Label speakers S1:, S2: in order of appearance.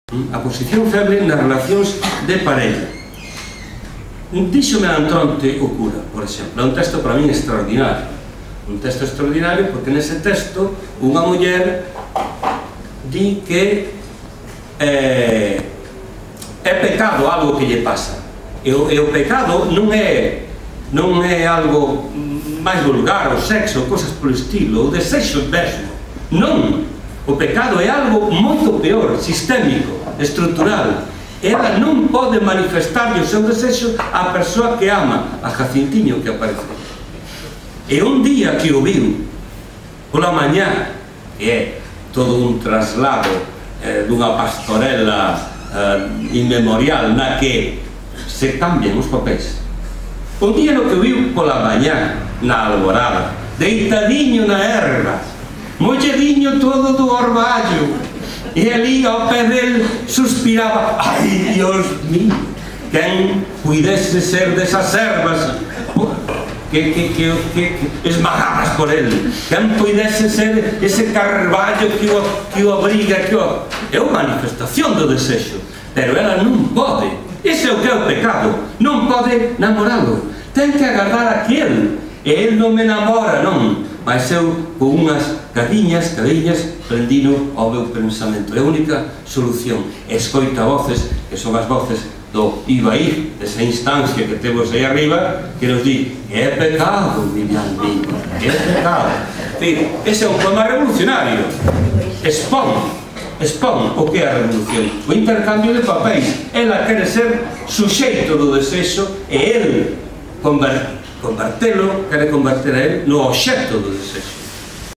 S1: A posición feble nas relacións de parella. Díxome Antronte o cura, por exemplo, é un texto para mí extraordinario. Un texto extraordinario porque nese texto unha muller di que é pecado algo que lle pasa. E o pecado non é algo máis vulgar, o sexo, cosas polo estilo, o desexo mesmo. Non. O pecado é algo moito peor, sistémico, estrutural. Ela non pode manifestarlle o seu desexo á persoa que ama, a Jacintiño que aparece. E un día que o viu, pola mañá, que é todo un traslado dunha pastorela inmemorial na que se cambian os papéis. Un día no que o viu pola mañá, na alborada, deitadiño na erva, mollediño todo do orballo, e ali ao pé del suspiraba: ai, Dios mío, quen puidese ser desas ervas que esmagadas por ele, quen puidese ser ese carballo que o abriga, é unha manifestación do desexo, pero ela non pode. Ese é o que é o pecado, non pode namoralo, ten que agardar aquel, e ele non me namora, non, mas eu con unhas cadiñas prendino ao meu pensamento. É a única solución. Escoita voces, que son as voces do Ibaí, desa instancia que temos aí arriba, que nos di: é pecado, Miriam, é pecado. Ese é un poema revolucionario. Expón o que é a revolución, o intercambio de papéis. Ela quere ser suxeito do desexo e ele convertelo, quere converter a ele no obxecto do desexo.